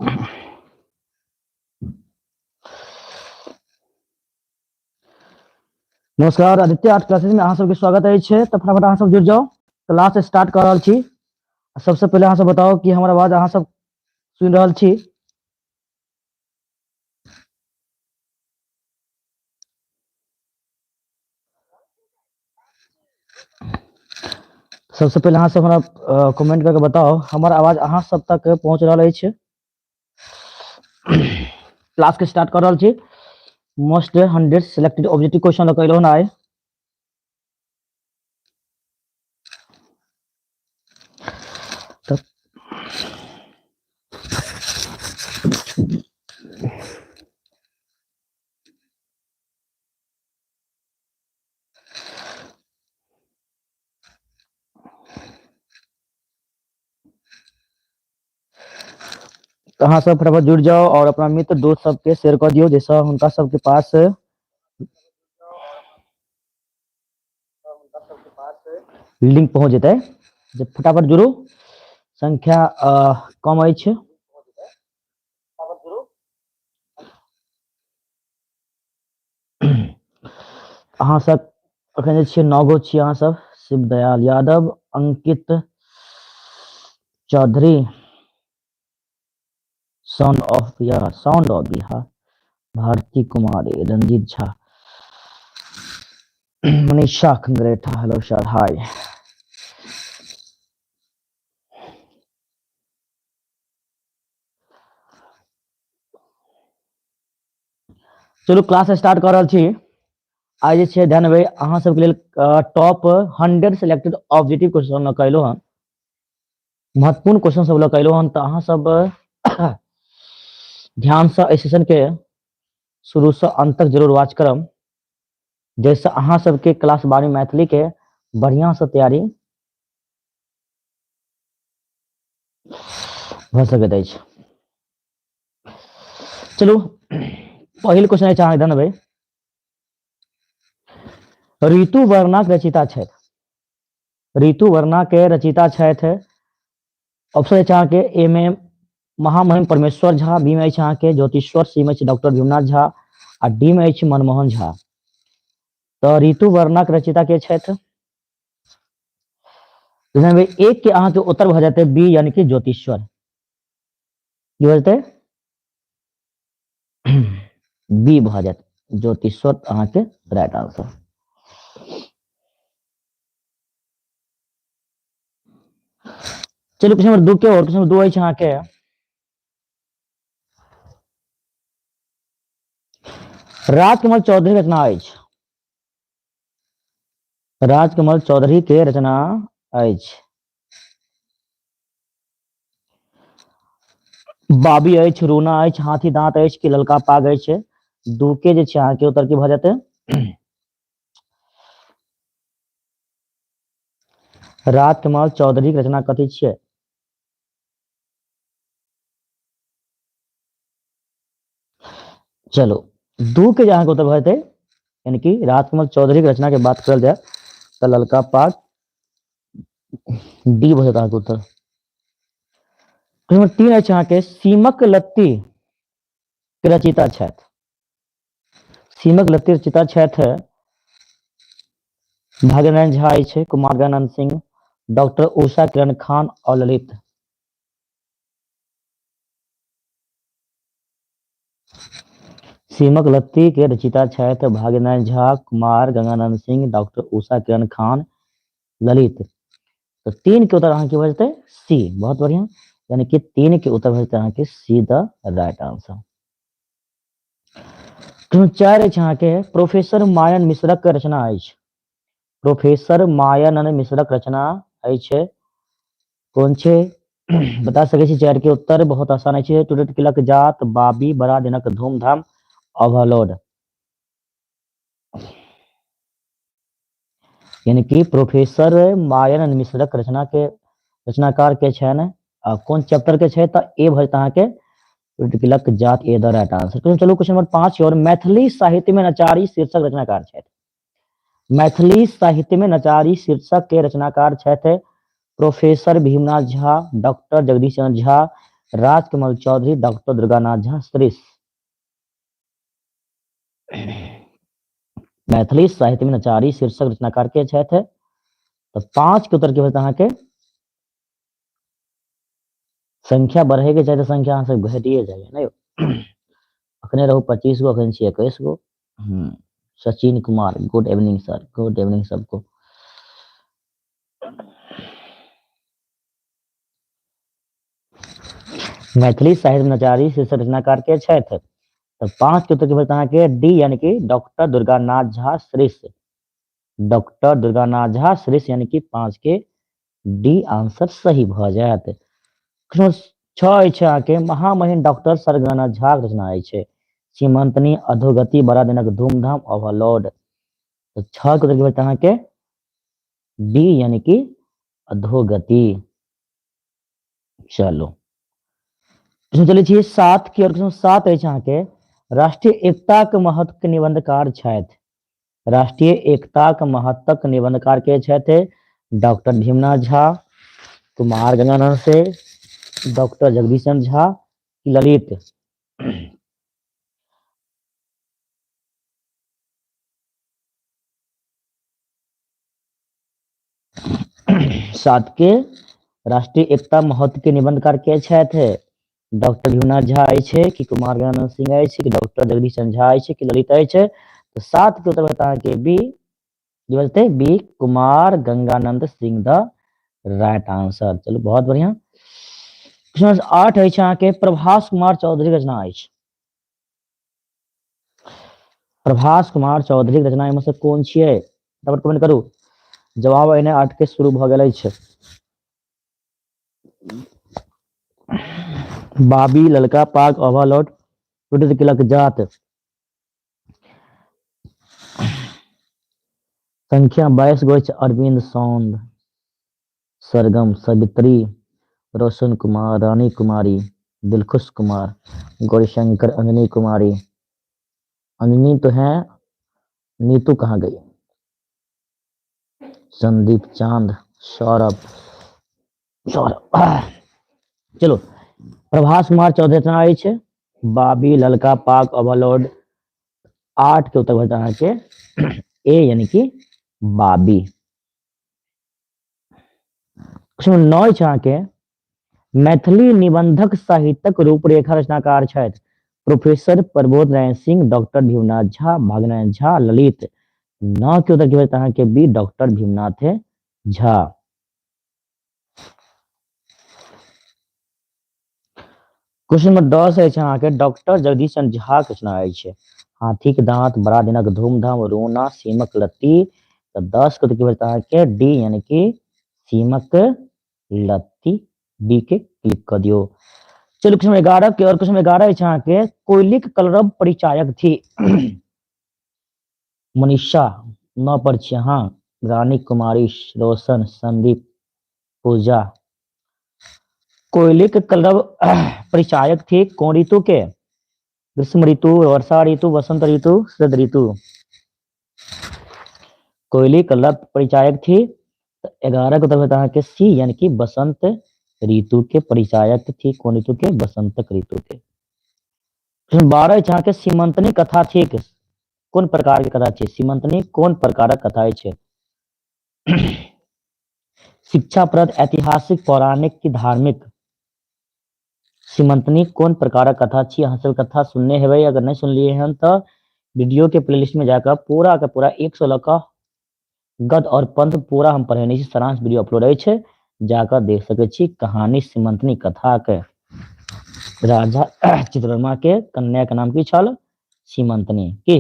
नमस्कार Aditya art classes में अहाँ सबके स्वागत अछि। तो फटाफट अहाँ सब जुड़ जाओ, क्लास स्टार्ट कर रहल छी। सबसे पहले अहाँ सब बताओ कि हमर आवाज अहाँ सब सुन रहल छी। सबसे पहले अहाँ सब हमरा कमेंट करके बताओ हमर आवाज अहाँ सब तक पहुंच रहल अछि। क्लास के स्टार्ट कर रहल छी। मोस्ट 100 सिलेक्टेड ऑब्जेक्टिव क्वेश्चन लकैलो ना आए। तब अहाँ सब फटाफट जुड़ जाओ और अपना मित्र दोस्त सबके शेयर कर दियो, जैसा उनका सबके पास लिंक पहुंच जेतै। जब फटाफट जुड़ू, संख्या कम अछि। अहाँ सब अखन जे छियै 9 गो छियै। अहाँ सब Shiv Dayal Yadav, Ankit Chaudhary, sound of Bihar, Bharti Kumari, Ranjeet Jha, Manisha Khangretha, hello sir, hi. चलो क्लास स्टार्ट कर रहल छी। आज जे छै ध्यान देबै अहाँ सबके लेल टॉप 100 सिलेक्टेड ऑब्जेक्टिव क्वेश्चन कैलो हन, महत्वपूर्ण क्वेश्चन सब कैलो हन। तो अहाँ सब ध्यान से एहि सेशन के शुरू से अंत तक जरूर वॉच करम, जैसे अहाँ सबके क्लास 12 मैथिली के बढ़िया से तैयारी भ सकैत अछि। चलू पहिल क्वेश्चन अछि, अहाँ ध्यान देबै। ऋतु वर्णक रचिता छथि। ऋतु वर्णा के रचिता छथि। ऑप्शन अछि अहाँ के ए में महामहिम परमेश्वर झा, बी में अछि अहाँ के ज्योतिश्वर, सी में अछि डॉक्टर भीमनाथ झा आ डी में अछि मनमोहन झा। तो ऋतु वर्णक रचिता के छथि। एक के अहाँ के उत्तर भ जाते बी, यानी कि ज्योतिश्वर। की भ जेतै? बी भ जायत, ज्योतिश्वर अहाँ के राइट आंसर। चलिए क्वेश्चन नंबर 2 के और क्वेश्चन नंबर 2 अछि अहाँ के राजकमल चौधरी रचना अछि। राजकमल चौधरी के रचना अछि। बाबी अछि, रूना अछि, हाथी दांत अछि कि ललका पाग अछि। 2 के जे छै अहाँ के उत्तर की भ जेतै? राजकमल चौधरी के रचना कथी छियै? चलो 2 के जहाँ के उत्तर भ जेतै, यानी कि राजकमल चौधरी के रचना के बात करल जाए तो ललका पाग, डी भ जेतै अहाँ के उत्तर। नंबर 3 अछि अहाँ के सीमक लत्ती के रचयिता छथि। सीमक लत्ती रचयिता छथि भाग्यनारायण झा अछि, कुमार गजानन सिंह, डॉक्टर उषा किरण खान और ललित। सीमक लत्ती के रचयिता छथि भाग्यनारायण झा, कुमार गंगानंद सिंह, डॉक्टर उषा किरण खान, ललित। तो 3 के उत्तर अहाँ के भ जेतै सी। बहुत बढ़िया, यानी कि 3 के उत्तर भ जेतै अहाँ के सी द राइट आंसर। 4 अछि अहाँ के प्रोफेसर मायन मिश्रक के रचना अछि। प्रोफेसर मायानंद मिश्रक रचना अछि, कौन छै? बता सकै छी 4 के उत्तर, बहुत आसान छै। टूटट किलक जात, बाबी, बड़ा दिनक धूमधाम, ओवरलोड। यानी कि प्रोफेसर मायानंद मिश्रक रचना के रचनाकार के छनि, कोन चैप्टर के छै? त ए भ जेतै अहाँ के टूटट किलक जात, ए द राइट आंसर। चलो क्वेश्चन नंबर 5 और मैथिली साहित्य में नचारी शीर्षक रचनाकार छथि। मैथिली साहित्य में नचारी शीर्षक के रचनाकार छथि professor Bhimnath Jha, doctor Jagdish Chandra Jha, Rajkamal Chaudhary, doctor Durganath Jha, Shrish. Maithili साहित्य में नचारी शीर्षक रचनाकार के छथि। तो 5 के उत्तर की होता के संख्या बढ़े के चाहे तो संख्या अहाँ सब घटिए जाए नहीं। अखने रहू 25 गो, अखन छी 21 गो। Sachin Kumar, good evening sir, good evening सबको। मैथिली साहित्य नचारी शीर्षक रचनाकार के छथि। तो 5 के उत्तर की होता के डी यानी कि डॉक्टर दुर्गानाथ झा, श्रीश। डॉक्टर दुर्गानाथ झा, श्रीश यानी कि 5 के डी आंसर सही भ जायत। 6 अछि अहाँके महामहिम डॉक्टर सरगनाथ झा के रचना अछि। सीमंतनी, अधोगति, बड़ा दिनक धूमधाम, ओवरलोड। तो 6 के उत्तर की होता अहाँके डी यानी कि अधोगति। चलो चलिए छिए 7 की, और 7 अछि अहाँके राष्ट्रीय एकता के महत्व के निबंधकार छथि। राष्ट्रीय एकता के महत्वक निबंधकार के छथि डॉक्टर भीमनाथ झा, कुमार गंगानंद से, डॉक्टर जगदीशन झा, ललित। 7 के राष्ट्रीय एकता महत्व के निबंधकार के छथि डॉक्टर भीमनाथ झा अछि कि कुमार गंगानंद सिंह अछि कि डॉक्टर जगदीशन झा अछि कि ललित अछि। तो 7 के उत्तर बता के बी बोलते B Kumar Ganganand Singh the right answer. चलो बहुत बढ़िया। 8 अछि अहाँके प्रभास कुमार चौधरी के रचना अछि। प्रभास कुमार चौधरी के रचना में से कौन छियै, तब कमेंट करू। जवाब एने 8 के शुरू भ गेल अछि। बाबी, ललका पाग, ओवरलोड, टूटित किलक जात। संख्या 22 गो अछि। अरविंद, सौंद, सरगम, सवित्री, रोशन कुमार, रानी कुमारी, दिलखुश कुमार, गौरीशंकर, अंजनी कुमारी। अंजनी तो है, नीतू कहाँ गई? संदीप, चांद, सौरभ, सौरभ। चलो प्रभास कुमार चौधरी रचना अछि बाबी, ललका पाग, ओवरलोड। 8 के उत्तर बता के ए यानी कि बाबी। 9 के मैथिली निबंधक साहित्यक रूपरेखा रचनाकार छथि प्रोफेसर प्रबोध नारायण सिंह, डॉक्टर भीमनाथ झा, भागनारायण झा, ललित। 9 के उत्तर की बता के B doctor Bhimnath Jha. Question number 10 अछि अहाँके डॉक्टर जगदीशन झा के रचना अछि हाथी के दांत, बड़ा दिनक धूमधाम, रोना, सीमक लत्ती। तो 10 के उत्तर की बता के डी यानी कि सीमक लत्ती, डी के क्लिक कर दियो। चलो क्वेश्चन 11 के, और क्वेश्चन 11 अछि अहाँके कोयलिक कलरव परिचायक थी। मनीषा 9 पर छी अहाँ, रानी कुमारी, रोशन, संदीप, पूजा। कोयलिक कलरव परिचायक थी कौन ऋतु के? ग्रीष्म ऋतु, वर्षा ऋतु, वसंत ऋतु, शरद ऋतु। कोयली कलरव परिचायक थी। 11 को बता के सी यानी कि बसंत ऋतु के परिचायक थी कौन ऋतु के? बसंत ऋतु के। 12 जहाँ के सीमंतनी कथा थी कौन प्रकार की कथा थी? सीमंतनी कौन प्रकारक कथा है? शिक्षाप्रद, ऐतिहासिक, पौराणिक की धार्मिक? सीमंतनी कौन प्रकार कथा छी? अहाँ सब कथा सुनने हेबै, अगर नहीं सुनलिए हैं तो वीडियो के प्लेलिस्ट में जाकर पूरा का पूरा 100 लका गद और पंथ पूरा हम पढ़ेने छी, सारांश वीडियो अपलोड है, जाकर देख सके छी। कहानी सीमंतनी कथा के राजा चित्रवर्मा के कन्या के नाम की छल? सीमंतनी की।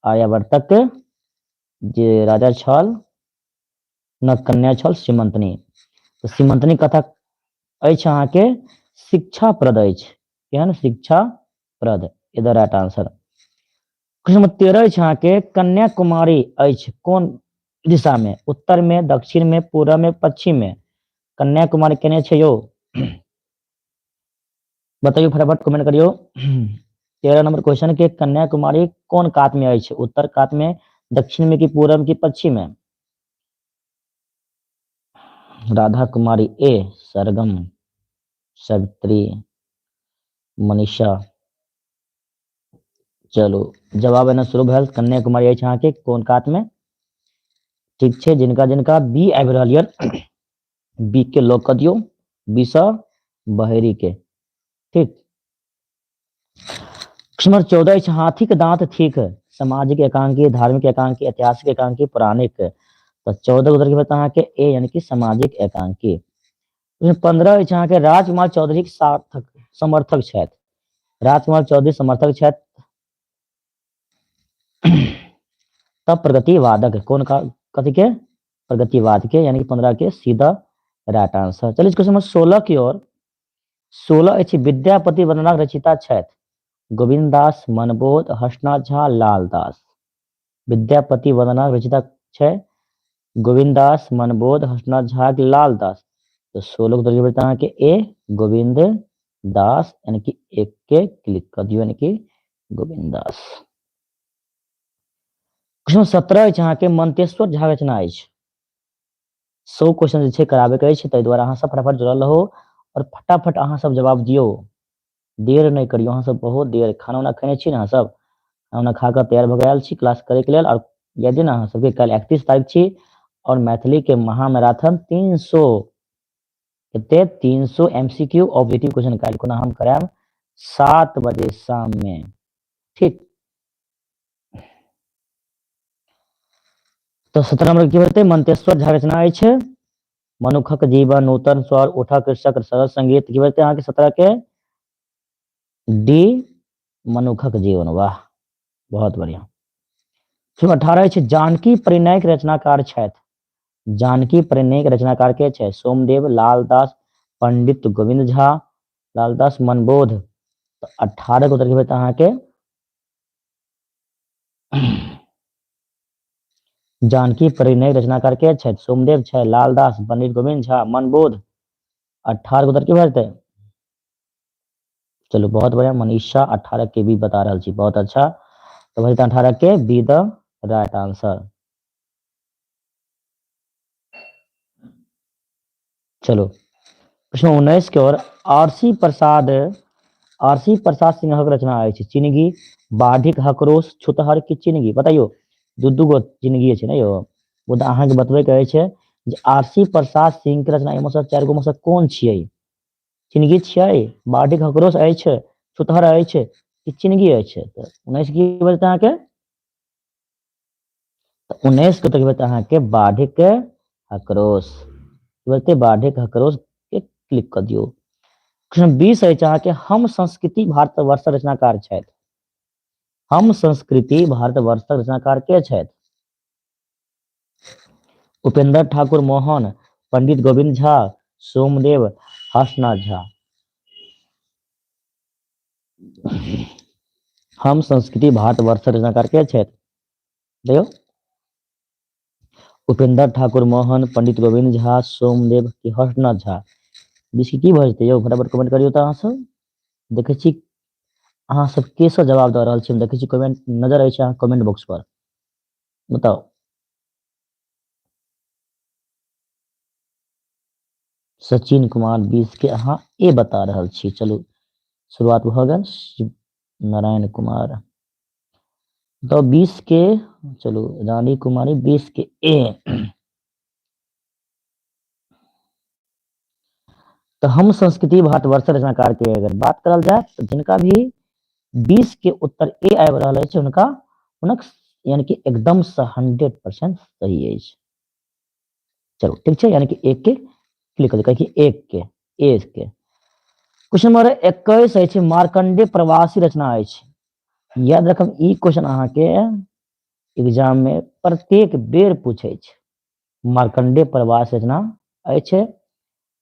आर्यावर्तक जे राजा छल न कन्या छल सीमंतनी। तो सीमंतनी कथा अछि अहाँ के शिक्षाप्रद अछि, केहन? शिक्षाप्रद, इधर राइट आंसर। क्वेश्चन नंबर 13 अछि अहाँ के कन्याकुमारी अछि कौन दिशा में? उत्तर में, दक्षिण में, पूर्व में, पश्चिम में? कन्याकुमारी केने छै यो? बताइयो फटाफट कमेंट करियो। 13 नंबर क्वेश्चन के कन्याकुमारी कौन कात में अछि? उत्तर कात में, दक्षिण में, कि पूर्व की पश्चिम में? राधा कुमारी ए, सरगम, सवित्री, मनीषा। चलो जवाब एना शुरू भेल कन्याकुमारी अछि अहाँके कोन कात में? ठीक छै, जिनका जिनका बी आबि रहल यऽ बी के लॉक कर दियौ, बी सँ बहेरी के। ठीक। प्रश्न नंबर 14 अछि हाथी के दांत थिक, सामाजिक एकांकी, धार्मिक एकांकी, ऐतिहासिक एकांकी, पौराणिक। तो 14 उधर के बता के ए यानी कि सामाजिक एकांकी। 15 अछि अहाँके राजकुमार चौधरी के सार्थक समर्थक छथि, राजकुमार चौधरी समर्थक छथि तब प्रगतिवादक कौन का कथी के? प्रगतिवाद के, यानी कि 15 के सीधा राइट आंसर। चलिए क्वेश्चन नंबर 16 की ओर। 16 अछि विद्यापति वंदना रचिता छथि गोविंद दास, मनबोध, हर्षनाथ झा, लाल दास। विद्यापति वंदना रचिता छै गोविंद दास, मनबोध, हर्षनाथ झा, लाल दास। तो 16 को बता के ए गोविंद दास, यानी कि एक के क्लिक कर दियो, यानी कि गोविंद दास। क्वेश्चन 17 अछि अहाँके मंतेश्वर झा रचना अछि। 100 क्वेश्चन जे छै कराबे के अछि, ताहि दुआरे अहाँ सब फटाफट जुड़ल रहू और फटाफट अहाँ सब जवाब दियो, देर नहीं करियो। अहाँ सब बहुत देर खाना उना खेने छी ने, अहाँ सब खाना खा कर तैयार भ गेल छी क्लास करे के लेल। और यदि ना अहाँ सबके कल 31 तारीख छी और मैथिली के महामैराथन 300 कते 300 एमसीक्यू ऑब्जेक्टिव क्वेश्चन काल्हि खुना हम करायब 7 बजे शाम में। ठीक। तो 17 नंबर की बते मंतेश्वर झा रचना अछि मनुखक जीवन, नूतन स्वर, उठा कृषक, सरल संगीत। की बते अहाँके 17 के डी मनुखक जीवन। वाह बहुत बढ़िया। 18 अछि जानकी परिणय के रचनाकार छथि, जानकी परिणय के रचनाकार के छै? सोमदेव, लालदास, पंडित गोविंद झा, लालदास, मनबोध। तो 18 को उत्तर बता अहाँके जानकी परिणय रचनाकार के छथि? सोमदेव छै, लालदास, पंडित गोविंद झा, मनबोध। 18 को उत्तर की भरते? चलो बहुत बढ़िया, मनीषा 18 के भी बता रहा छी, बहुत अच्छा। तो भाई 18 के बी द राइट आंसर। चलो प्रश्न 19 के ओर। आरसी प्रसाद सिंहक रचना अछि चिनगी, बाढ़िक, हकरोश, छुतहर की चिनगी। बताइयो दू गो चिनगी छै ने यो, वो तऽ अहाँके बतबे के छै जे आरसी प्रसाद सिंह के रचना एमे से 4 गो में से कोन छियै? चिनगी छियै, बाढ़िक, हकरोश अछि, छुतहर अछि कि चिनगी अछि? तो 19 की बता अहाँके 19 के तो बता अहाँके बाढ़िक हकरोश, बोलते बाढ़िक हकरोश के क्लिक कर दियो। क्वेश्चन 20 अछि अहाँके हम संस्कृति भारतवर्ष रचनाकार छथि, हम संस्कृति भारतवर्ष रचनाकार के छथि? उपेंद्र ठाकुर मोहन, पंडित गोविंद झा, सोमदेव, हर्षनाथ झा। हम संस्कृति भारतवर्ष रचनाकार के छथि? देखियो उपेंद्र ठाकुर मोहन, पंडित गोविंद झा, सोमदेव की हर्षनाथ झा। बीच की भऽ जेतै यौ, फटाफट कमेंट करियो तऽ अहाँ सब। देखै छी अहाँ सब के सब जवाब दऽ रहल छी, हम देखै छी कमेंट नजर अछि अहाँ कमेंट बॉक्स पर, बताओ। सचिन कुमार 20 के अहाँ ए बता रहल छी। चलू शुरुआत भऽ गेल। शिव नारायण कुमार तो 20 के, चलो रानी कुमारी 20 के ए। तो हम संस्कृति भारतवर्ष रचनाकार के अगर बात करल जाए तो जिनका भी 20 के उत्तर ए आबि रहल अछि उनका यानी कि एकदम से 100% सही अछि। चलो ठीक है, यानी कि एक के क्लिक कर दियो, एक के ए के। क्वेश्चन नंबर 21 अछि मार्कंडे प्रवासी रचना अछि। याद रखब ई क्वेश्चन अहाँ के एग्जाम में प्रत्येक बेर पूछे छै। मार्कंडे प्रवासी रचना अछि,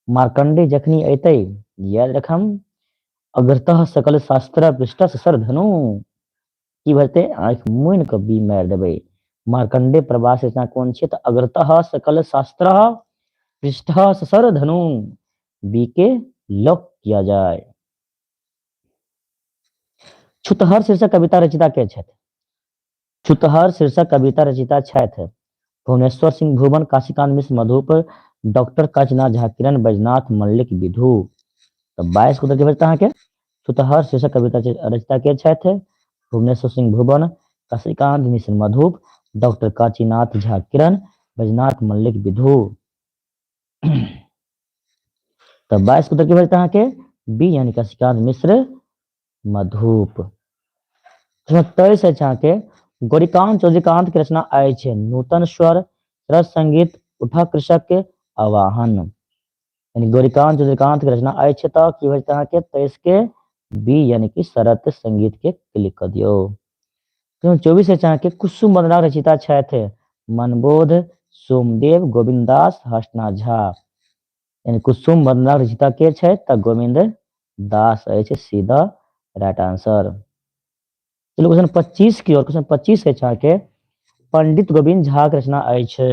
मार्कंडे जखनी अतै याद रखम अग्रतः सकल शास्त्र पृष्ठ सर धनु की भरते आंख मुइन के बी मार देबै। मार्कंडे प्रवास रचना कौन छै? तो अग्रतः सकल शास्त्र पृष्ठ सर धनु बी के लॉक किया जाए। छुतहर शीर्षक कविता रचिता के छथि? छुतहर शीर्षक कविता रचिता छथि भुवनेश्वर सिंह भुवन, काशीकांत मिश्र मधुप, डॉक्टर काशीनाथ झा, किरण बैजनाथ, मल्लिक विधु। तो 22 को देखिए अहाँ के छुतहर शीर्षक कविता रचयिता के छथि भुवनेश्वर सिंह भुवन, शशिकांत मिश्र मधुप, डॉक्टर काशीनाथ झा किरण, बैजनाथ मल्लिक विधु। तो 22 के उत्तर की बचता के बी यानी शशिकांत मिश्र मधुप। 23 के गौरीकांत चौधरीकांत की रचना आई है नूतन स्वर रस संगीत उठा कृषक के आवाहन। यानी गौरीकांत चौधरीकांत की रचना आई है तो की बचता के 23 के बी यानी कि शरत संगीत के क्लिक कर दियो। 24 के कुसुम बंदना रचिता छथि मनबोध सोमदेव गोविंद दास हसना झा। यानी कुसुम बंदना रचिता के छथि त गोविंद दास अछि सीधा राइट आंसर। चलो क्वेश्चन 25 की ओर। क्वेश्चन 25 के पंडित गोविंद झा के रचना अछि।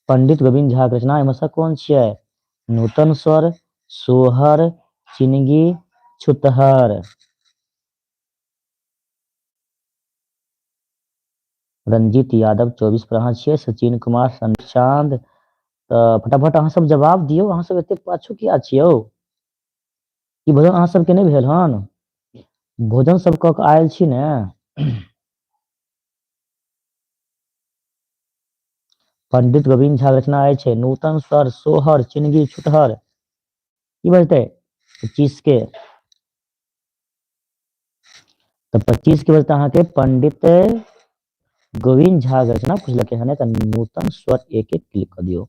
पंडित गोविंद झा के रचना एहिमे सँ कोन छियै? नूतन स्वर, सोहर, चिनगी, छुतहर। रंजीत यादव 24 पर अहाँ छियै, सचिन कुमार चांद। फटाफट अहाँ सब जवाब दियौ, अहाँ सब एते पाछू किया छियौ? ई भोजन अहाँ सबके नहि भेल हन? भोजन सब कऽ के आयल छी ने? पंडित गोविंद झा रचना अछि नूतन स्वर, सोहर, चिनगी, छुतहर। की बजतै? 25 के। तो 25 के बजता अहाँ के पंडित गोविंद झा के रचना पूछलकै हन त नूतन स्वर एक क्लिक कर दियौ।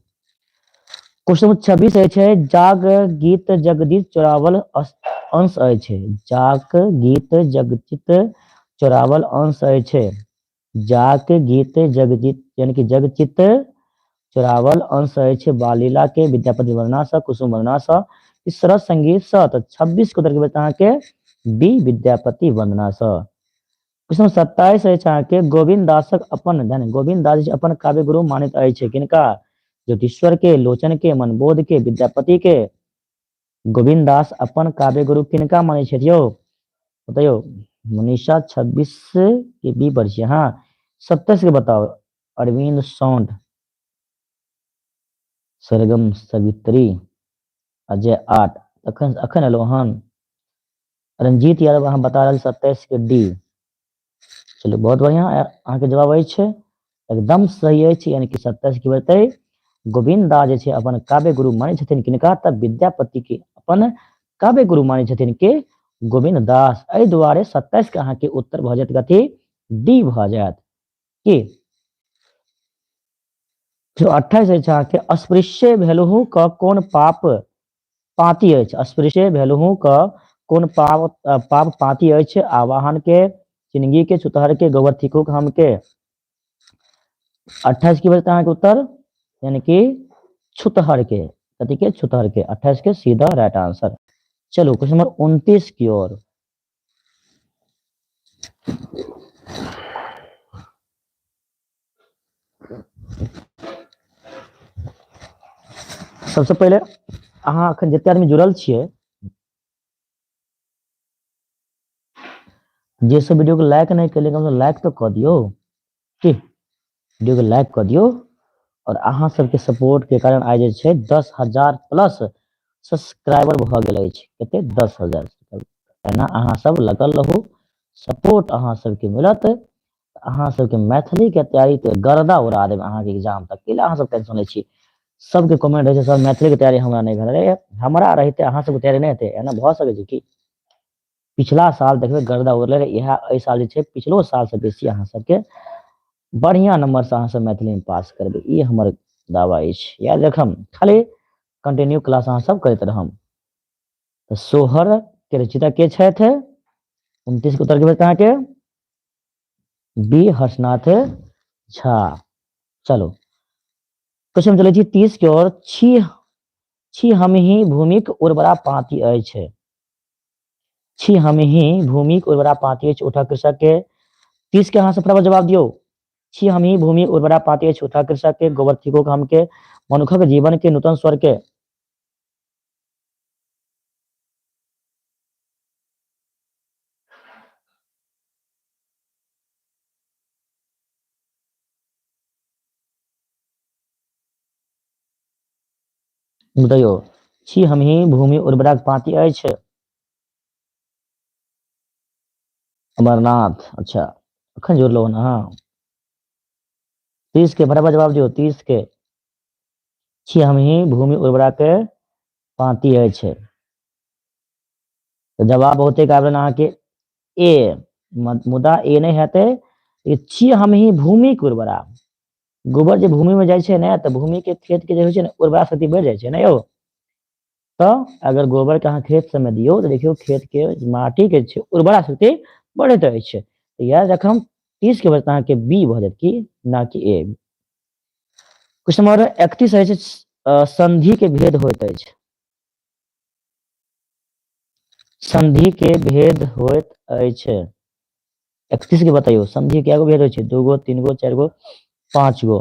क्वेश्चन 26 है जाग गीत जगदीश चोरावल अंश है। जाग गीत जगचित चोरावल अंश है। जाक गीत जगजीत यानी कि जगचित चोरावल अंश है बालीला के विद्यापति वंदना स कुसुम वंदना स सरस संगीत स। तो 26 के उत्तर के बता के बी विद्यापति वंदना स। क्वेश्चन 27 है के गोविंद दासक अपन गोविंद दास अपन काव्य गुरु मानित है किनका? ज्योतिश्वर के, लोचन के, मनबोध के, विद्यापति के। गोविंद दास अपन काव्य गुरु किनका माने छथि यो? बताइयो। मनीषा 26 के बी पर छियै। हाँ 27 के बताओ। अरविंद सौंड, सरगम सवित्री, अजय 8। अखन एलो हन। रंजीत यादव अहाँ बता रहल 27 के डी। चलो बहुत बढ़िया अहाँ के जवाब अछि एकदम सही अछि। यानी कि 27 की बतै गोविंद दास जे छै अपन काव्य गुरु माने छथिन किनका? त विद्यापति के अपन काव्य गुरु माने छथिन के गोविंद दास। एहि दुआरे 27 के अहाँ के उत्तर भ जायत कथी? डी भ जायत की। जो 28 अछि अहाँ के अस्पृश्य भेलुहु क कोन पाप पाती अछि? अस्पृश्य भेलुहु क कोन पाप पाती अछि? आवाहन के, चिनगी के, छुतहर के, गोवर्थिको हम के। 28 की बचता है उत्तर यानी कि छुतहर के। कथी के? छुतहर के। 28 के सीधा राइट आंसर। चलो क्वेश्चन नंबर 29 की ओर। सबसे पहले अहाँ अखन जते आदमी जुड़ल छियै जे सब वीडियो को लाइक नहीं कर लेगा लाइक तो कर दियो की। वीडियो को लाइक कर दियो और अहाँ सबके सपोर्ट के कारण आज जे छै 10,000 प्लस सब्सक्राइबर भ गेल अछि। कते? 10,000। एना अहाँ सब लगल रहू, सपोर्ट अहाँ सबके मिलत। अहाँ सबके मैथिली के तैयारी ते गर्दा उड़ा देब अहाँ के एग्जाम तक के लिए अहाँ सब टेंशन लै छी। सबके कमेंट रहे छै सर मैथिली के तैयारी हमरा नहीं भेल रे। हमरा रहते अहाँ सबके तैयारी नहीं हेते एना भ सकै छै की? पिछला साल देखबे गर्दा उड़ले रहे, इहा एहि साल जे छै पिछलो साल से बेसी अहाँ सबके बढ़िया नंबर से अहाँ सब मैथिली में पास करबे ई हमर दावा अछि। याद रखम खाली कंटिन्यू क्लास अहाँ सब करते रहम। तो सोहर के रचयिता के छथि? 29 के उत्तर के बता के बी हर्षनाथ झा। चलो क्वेश्चन चले छी 30 के ओर। छी हम ही भूमिक उर्वरा पाती अछि। छी हम ही भूमिक उर्वरा पाती अछि उठा कृषक के। 30 के अहाँ सब फटाफट जवाब दियो। छी हम ही भूमि उर्वरा पाती अछि उठा कृषक के, गोवर्थिको हम के, मनुखक जीवन के, नूतन स्वर के। बताइयो। छी हम ही भूमि उर्वरा पाती अछि अमरनाथ, अच्छा अखन जोड़लो ना। हाँ 30 के फटाफट जवाब दियो। 30 के छी हम ही भूमि उर्वरा के पाती अछि। तो जवाब होते कारण अहाँके ए, मुदा ए नहीं हेतै, ई छी हम ही भूमि के उर्वरा। गोबर जे भूमि में जाइ छै ने, तऽ भूमि के खेत के जे होइ छै ने, उर्वरा शक्ति बढ़ि जाइ छै ने यौ। तो अगर गोबर के अहाँ खेत सब में दियौ, तो देखियो खेत के माटी के छै उर्वरा शक्ति बढ़ैत रहै छै। तो याद रखम 30 के बचत अहाँके बी भऽ जायत की, ना कि ए। क्वेश्चन नंबर 31 है संधि के भेद होइत अछि। संधि के भेद होइत अछि। 31 के बताइयो संधि के गो भेद होइ छै, 2 गो 3 गो 4 गो 5 गो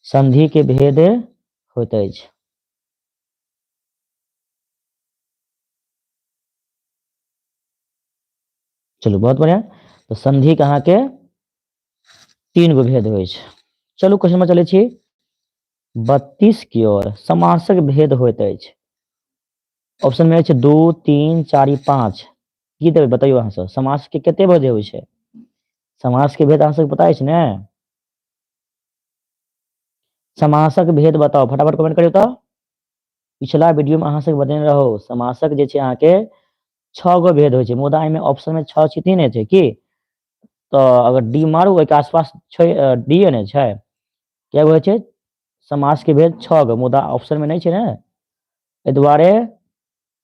संधि के भेद होइत अछि। चलो बहुत बढ़िया। तो संधि के अहाँके 3 गो भेद होइ छै। चलू क्वेश्चन में चले छी 32 की ओर। समासक भेद होइत अछि। ऑप्शन में छै 2 3 4 5। की देबै बताइयो अहाँ सब, समास के कते भेद होइ छै? समास के भेद अहाँ सबके पता अछि ने? समासक भेद बताओ, फटाफट कमेंट करियो तो। पिछला वीडियो में अहाँ सबके बतेने रहौ समासक जे छै अहाँके 6 गो भेद होइ छै, मुदा एहिमे ऑप्शन में 6 छै 3 छै की। तो अगर डी मारू ओहि के आसपास छै, डी ने छै, क्या होइ छै समास के भेद 6 गो, मुदा ऑप्शन में नहीं छै ने, एहि दुआरे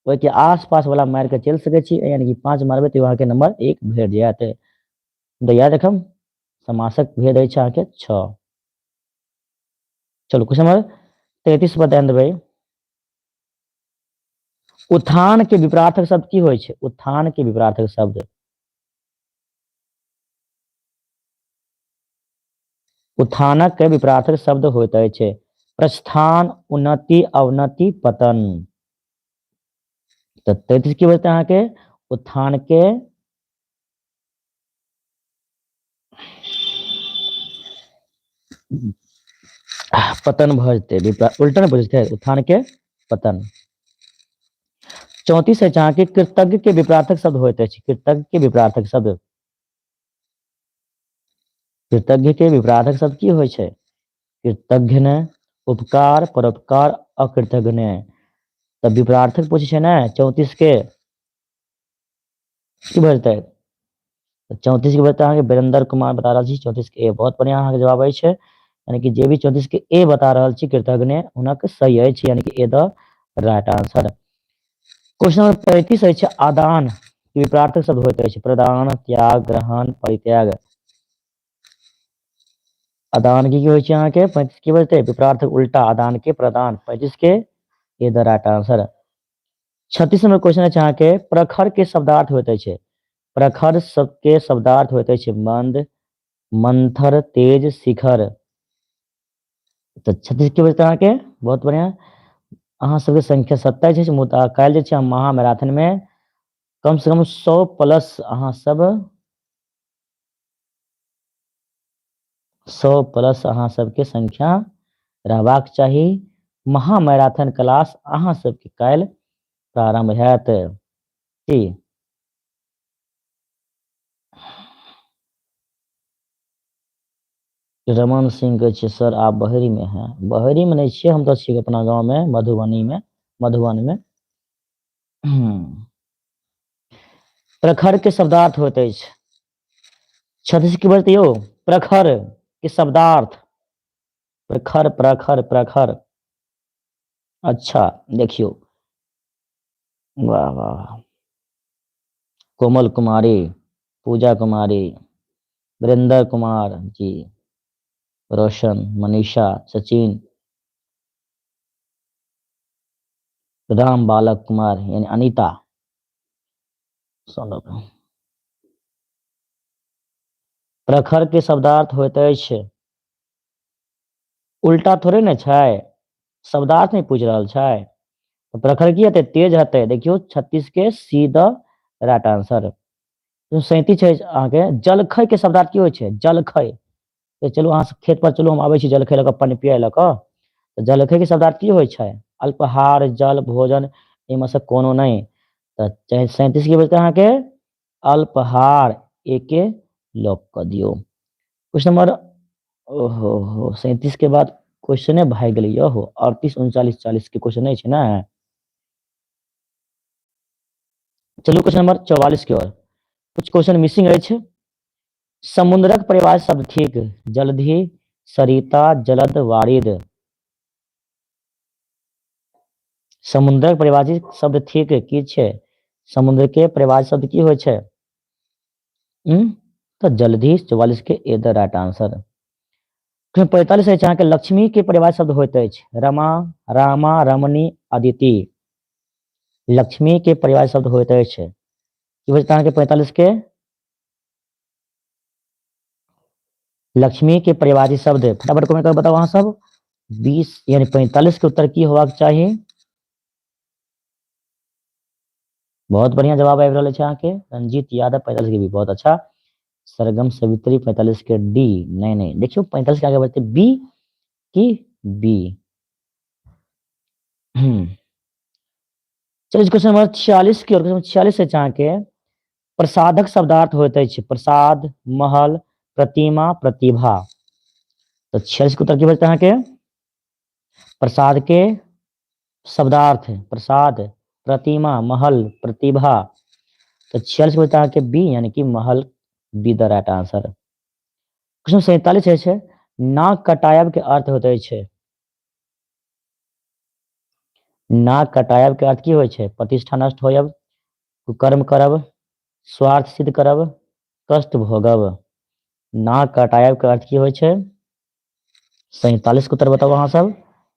ओहि के आसपास वाला मार के चल सके छी, यानी कि 5 मारबे तो अहाँ के नंबर 1 भेट जायत। तो याद रखम समासक भेद अछि अहाँके 6। चलो क्वेश्चन नंबर 33 पर ध्यान देबै। उत्थान के विपरार्थक शब्द की होइ छै? उत्थान के विपरार्थक शब्द, उत्थानक के विपरार्थक शब्द होइत अछि प्रस्थान, उन्नति, अवनति, पतन। तो 33 की बोलते हैं अहाँके उत्थान के पतन भ जेतै, उल्टा नहीं बुझते, उत्थान के पतन। 34 है जहाँ के कृतज्ञ के विपरार्थक शब्द होते हैं। कृतज्ञ के विपरार्थक शब्द, कृतज्ञ के विपरार्थक शब्द की होइ छै? कृतज्ञ, उपकार, परोपकार, अकृतज्ञ। तब विपरार्थक पूछे छै ने 34 के की बजतै? 34 के बता वीरेंद्र कुमार बता रहा छी 34 के ए। बहुत बढ़िया अहाँ के जवाब अछि, यानी कि जे भी 34 के ए बता रहल छी कृतज्ञ हुनक सही अछि, यानी कि A the right answer. Question number 35 अछि आदान के विपरार्थक शब्द होइत अछि प्रदान, त्याग, ग्रहण, परित्याग। आदान की होइ छै अहाँके 35 की बजतै विपरार्थक उल्टा, आदान के प्रदान, 35 के A the right answer. 36 number question है अहाँ के प्रखर के शब्दार्थ होइत अछि। प्रखर के शब्दार्थ होइत अछि मंद, मंथर, तेज, शिखर। तो 36 की बजतै अहाँके बहुत बढ़िया। अहाँ सबके संख्या 27 छै, मुदा काल्हि जे छै हम महा मैराथन में कम से कम 100 प्लस अहाँ सब 100 प्लस अहाँ सबके संख्या रहबाक चाही। महा मैराथन क्लास अहाँ सबके काल्हि प्रारंभ हैत की। रमन सिंह के छै सर आप बहेरी में हैं। बहेरी में नहीं छियै, हम तो छियै अपना गांव में मधुबनी में, मधुबन में। प्रखर के शब्दार्थ होइत अछि। 36 की बजतै यौ प्रखर के शब्दार्थ, प्रखर प्रखर प्रखर। अच्छा देखियो, वाह वाह, कोमल कुमारी, पूजा कुमारी, वीरेंद्र कुमार जी, रोशन, मनीषा, सचिन, राम बालक कुमार यानी अनीता। प्रखर के शब्दार्थ होइत अछि, उल्टा थोड़े ने छै, शब्दार्थ नहीं पूछ रहल छै। तो प्रखर की हेतै तेज हेतै, देखियो 36 के सी द राइट आंसर। 37 छै अहाँके जलखै के शब्दार्थ की होइ छै? जलखै, चलू अहाँ खेत पर चलू हम आबै छी जलखै लऽ कऽ, पानी पिया लऽ कऽ। तऽ जलखै के शब्दार्थ की होइ छै? अल्पाहार, जल, भोजन, एहिमे से कोनो नहीं। तो 37 की बजतै अहाँके अल्पहार एके लॉक कर दियो। क्वेश्चन नंबर ओहो हो 37 के बाद क्वेश्चन भाग गई हो 38 39 40 के क्वेश्चन है ना। चलू क्वेश्चन नंबर 44 की ओर कुछ क्वेश्चन मिसिंग है। समुद्रक परिभाषित शब्द ठीक जलधि सरिता जलद वारिद। समुद्रक परिभाषित शब्द ठीक की छै समुद्र के परिभाषित शब्द की होय छै तो जलधि 44 के ए द राइट आंसर। 45 है के लक्ष्मी के परिभाषित शब्द होइत अछि रमा रामा रमणी अदिति। लक्ष्मी के परिभाषित शब्द होइत अछि की होय छै 45 के लक्ष्मी के परिभाषित शब्द फटाफट कमेंट कर बताओ अहाँ सब 20 यानी 45 के उत्तर की होबाक चाहिए। बहुत बढ़िया जवाब आबि रहल छै अहाँके रंजीत यादव 45 के भी बहुत अच्छा। सरगम सवित्री 45 के डी नहीं देखियो 45 के आगे बढ़ते बी की बी। चलिए क्वेश्चन नंबर 46 की ओर क्वेश्चन 46 है जहाँ के प्रसादक शब्दार्थ होते अछि प्रसाद महल प्रतिमा प्रतिभा। तो 46 के उत्तर की बचता है के प्रसाद के शब्दार्थ प्रसाद प्रतिमा महल प्रतिभा। तो 46 के बचता है के बी यानी कि महल B the right answer. Question 47 है नाक कटायब के अर्थ होते छै नाक कटायब के अर्थ की होय छै प्रतिष्ठा नष्ट होयब कुकर्म करब स्वार्थ सिद्ध करब कष्ट भोगब। नाक कटायब के अर्थ की होय छै 47 के उत्तर बताओ अहाँ सब।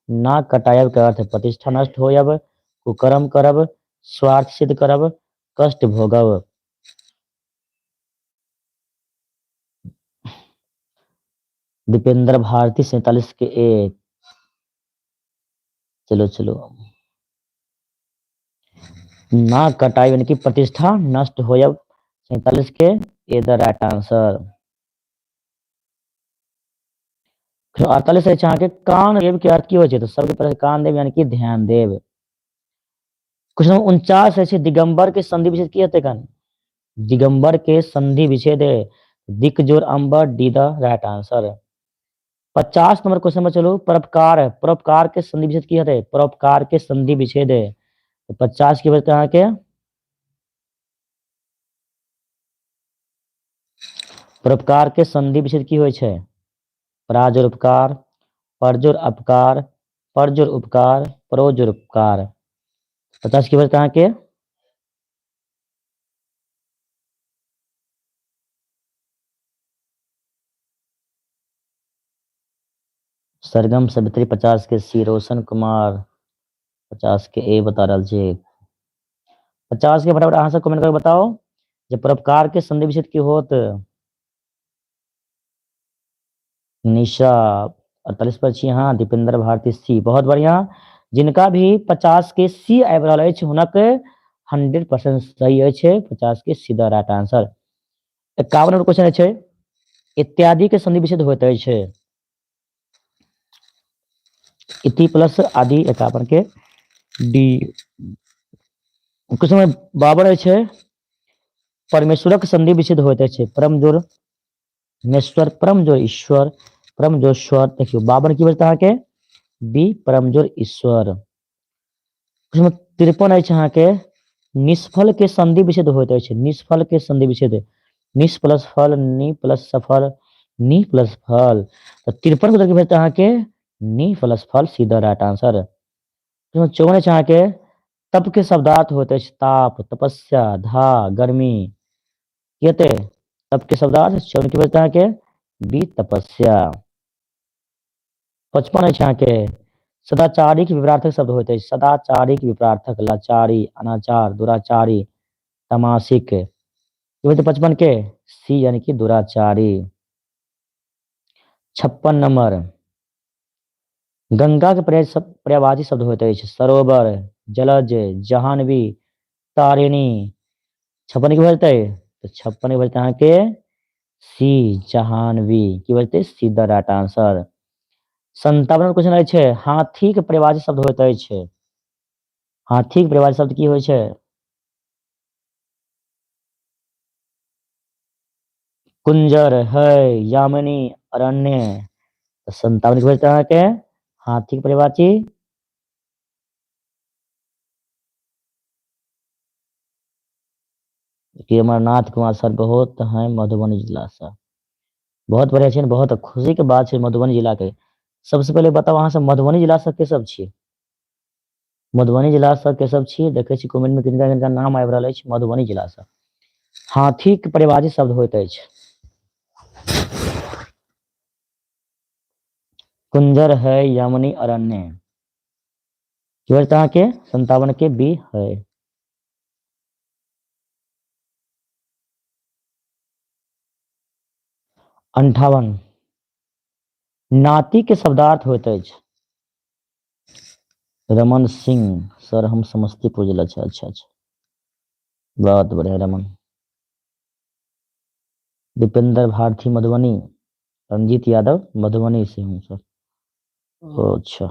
नाक कटायब के अर्थ प्रतिष्ठा नष्ट होयब कुकर्म करब स्वार्थ सिद्ध करब कष्ट भोगब। दीपेंद्र भारती 47 के ए चलो नाक कटायब यानी कि प्रतिष्ठा नष्ट होयब 47 के ए द राइट आंसर। 48 है अहाँ के कान देव के अर्थ की होय छै तो सबके पहले कान देव यानी कि ध्यान देव। क्वेश्चन 49 है दिगंबर के संधि विच्छेद की हेतै कन दिगंबर के संधि विच्छेद दिक जोर अंबर D the right answer. 50 number question में चलो परोपकार परोपकार के संधि विच्छेद की हेतै परोपकार के संधि विच्छेद 50 की वजह के परोपकार के संधि विच्छेद की होय छै पराजोर उपकार परजोर अपकार परजोर उपकार परोजोर उपकार। 50 की वजह के सरगम सवित्री 50 के सी रोशन कुमार 50 के ए बता रहा छै 50 के फटाफट अहाँ सब कमेंट करके बताओ जब परोपकार के संधि विच्छेद की होत निशा 48 पर छी हाँ दीपेंद्र भारती सी बहुत बढ़िया जिनका भी 50 के सी आबि रहल अछि हुनक 100% सही अछि 50 के सीधा राइट आंसर। 51 नंबर क्वेश्चन छै इत्यादि के संधि विच्छेद होइत अछि इति प्लस आदि 51 के डी। क्वेश्चन नंबर 52 छै परमेश्वरक संधि विच्छेद होइत अछि परम जोर मेश्वर परम जोर ईश्वर परम जोर स्वर देखियो 52 की बचता के बी परम जोर ईश्वर। 53 अछि अहाँ के निष्फल के संधि विच्छेद होइत अछि निष्फल के संधि विच्छेद निस प्लस फल नि प्लस सफल नि प्लस फल तो 53 को बचता अहाँ के नि प्लस फल सीधा राइट आंसर। 54 अछि अहाँ के तप के शब्दार्थ होइत अछि ताप तपस्या धा गर्मी केते तप के शब्दार्थ 54 की बचता अहाँ के बी तपस्या। 55 अछि अहाँ के सदाचारिक विपरार्थक शब्द होइत अछि सदाचारिक विपरार्थक लाचारी अनाचार दुराचारी तमासिक 55 के सी यानी कि दुराचारी। 56 नंबर गंगा के पर्यायवाची शब्द होइत अछि सरोवर जलज जाह्नवी तारिणी 56 की बजतै तो 56 की बजतै अहाँ के सी जाह्नवी की बजतै सीधा राइट आंसर। 57 क्वेश्चन अछि हाथी के पर्यायवाची शब्द होइत अछि हाथी के पर्यायवाची शब्द की होय छै कुंजर है यामिनी अरण्य। तो 57 के बचता है के हाथी के परिवाची कि अमरनाथ कुमार सर बहुत हैं मधुबनी जिला से। बहुत बढ़िया छै, बहुत खुशी के बात छै मधुबनी जिला के। सबसे पहले बताओ अहाँ सब मधुबनी जिला से के सब छियै? मधुबनी जिला से के सब छियै? देखै छी कमेंट में किनका किनका नाम आबि रहल अछि मधुबनी जिला से। हाथी के परिवाची शब्द होइत अछि कुंजर है यामिनी अरण्य। की बचता अहाँ के 57 के बी है। 58 नाती के शब्दार्थ होइत अछि। रमन सिंह सर हम समस्तीपुर जिला से। अच्छा अच्छा, बहुत बढ़िया रमन। दीपेंद्र भारती मधुबनी। रंजीत यादव मधुबनी से हूँ सर। अच्छा,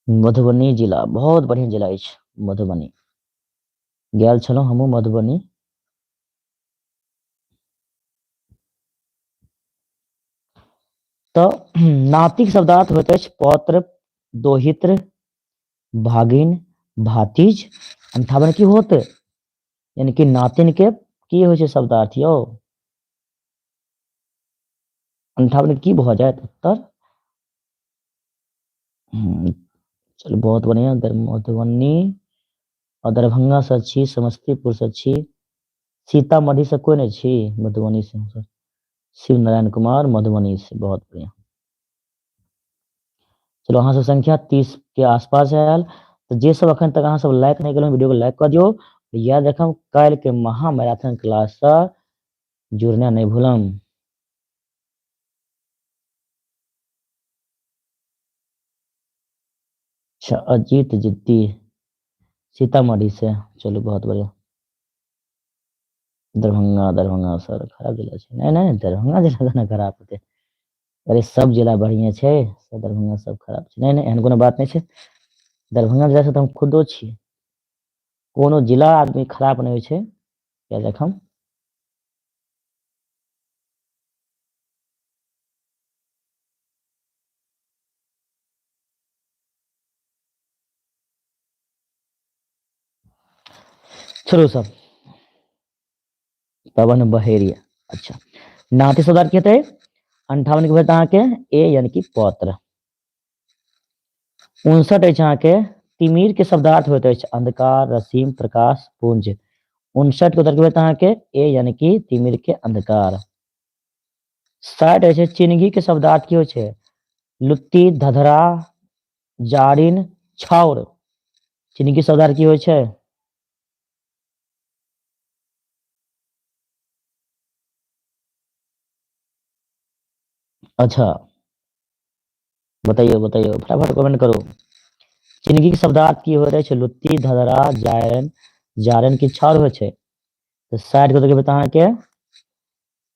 मधुबनी जिला बहुत बढ़िया जिला अछि मधुबनी। गेल छलहुँ हमहूँ मधुबनी। तो नातिक शब्दार्थ होइत अछि पौत्र, दोहित्र, भागिन, भातिज। 58 की होत यानी कि नातिन के की होइ छै शब्दार्थ यौ? 58 की भऽ जायत उत्तर? चलो बहुत बढ़िया। मधुबनी और दरभंगा से छी, समस्तीपुर से छी, सीतामढ़ी से कोई नहीं छी, मधुबनी से हूँ सर। शिव नारायण कुमार मधुबनी से, बहुत बढ़िया। चलो अहाँ सब संख्या 30 के आसपास आयल। तो जे सब अखन तक अहाँ सब लाइक नहीं केलहुँ वीडियो को लाइक कर दियो। याद रखम काल्हि के महा मैराथन क्लास से जुड़ना नहीं भूलम। अच्छा, अजीत जिद्दी सीतामढ़ी से, चलो बहुत बढ़िया। दरभंगा दरभंगा सर खराब जिला छै। नहीं नहीं दरभंगा जिला केना खराब हेतै? अरे सब जिला बढ़िया छै, सब दरभंगा सब खराब छै। नहीं नहीं एहन कोनो बात नहीं छै। दरभंगा जिला से तो हम खुदो छी। कोनो जिला आदमी खराब नहीं होइ छै, याद रखम। चलो सब पवन बहेरिया। अच्छा, नाते शब्दार्थ के थे 58 के बाद अहाँ के ए यानी कि पौत्र। 59 अछि अहाँ के तिमिर के शब्दार्थ होइत अछि अंधकार, रसीम, प्रकाश, पुंज। 59 के उत्तर के बाद अहाँ के ए यानी कि तिमिर के अंधकार। 60 अछि चिन्हगी के शब्दार्थ की होइ छै? लुत्ती, धधरा, जारिन, छाउर। चिन्हगी शब्दार्थ की होइ छै? अच्छा, बताइए बताइए फटाफट कमेंट करो। चिन्हगी के शब्दार्थ की होइत अछि? लुत्ती, धधरा, जारन। जारन की छाउर होइ छै। तो 60 के उत्तर के बता के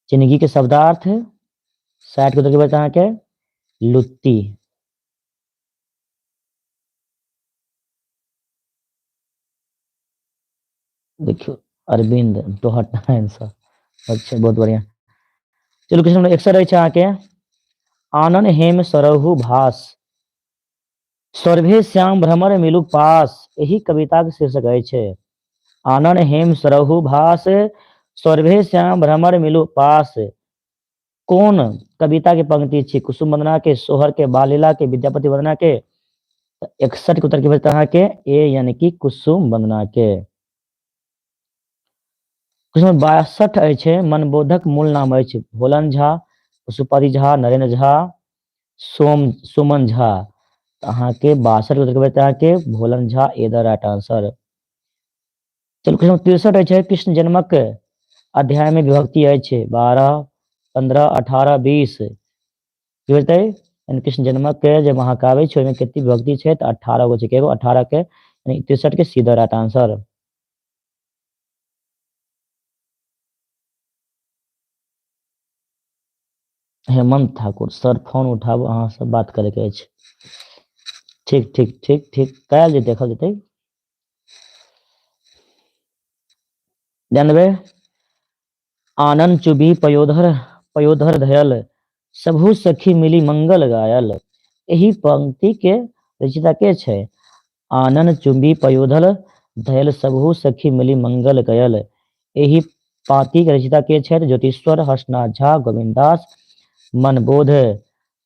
चिन्हगी के शब्दार्थ। 60 के उत्तर के बता के लुत्ती। देखियो अरविंद दोहट आंसर। अच्छा बहुत बढ़िया। चलो क्वेश्चन नंबर 61 अछि अहाँ के आनन हेम सरहु भास सर्वे श्याम भ्रमर मिलु पास। यही कविता के शीर्षक अछि। आनन हेम सरहु भास सर्वे श्याम भ्रमर मिलु पास। कौन कविता के पंक्ति छी? कुसुम वंदना के, सोहर के, बाल लीला के, विद्यापति वंदना के। 61 के उत्तर के बचता अहाँ के ए यानी कि कुसुम वंदना के। क्वेश्चन 62 अछि मनबोधक मूल नाम अछि भोलन झा, पशुपति झा, नरेंद्र झा, सोमन झा। अहाँ के 62 के उत्तर के बचता अहाँ के भोलन झा ए द राइट आंसर। चलो क्वेश्चन 63 अछि कृष्ण जन्मक अध्याय में विभक्ति अछि 12, 15, 18, 20। की बचतै? यानी कृष्ण जन्मक के जे महाकाव्य छै ओहिमे कितनी विभक्ति छै? तो 18 गो छै। केगो 18 के यानी 63 के सीधा right answer. Hemant Thakur sir phone उठाबू, अहाँ से बात करे के अछि। ठीक ठीक ठीक ठीक, काल्हि जे देखल जेतै। जानबे आनंद चुबी पयोधर धयल सबहु सखी मिली मंगल गायल। यही पंक्ति के रचयिता के छै? आनंद चुंबी पयोधर धयल सबहु सखी मिली मंगल गयल। यही पाँति के रचयिता के छै? ज्योतिश्वर हर्षनाथ झा, गोविंदास, मनबोध।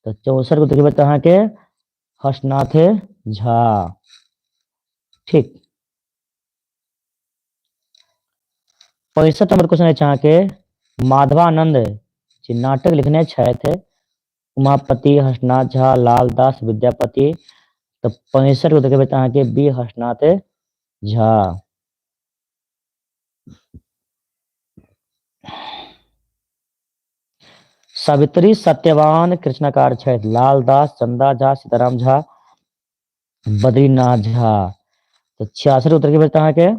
तो 64 को तकरीबन कहाँ के? हर्षनाथ झा। ठीक। 65 नंबर क्वेश्चन है चाह के माधवानंद जी नाटक लिखने छथि उमापति, हर्षनाथ झा, लालदास, विद्यापति। तो 65 को देखिए चाह के बी हर्षनाथ झा। सावित्री सत्यवान कृष्णकार छथि लालदास, चंदा झा, सीताराम झा, बद्रीनाथ झा। तो 66 उत्तर के बेटा के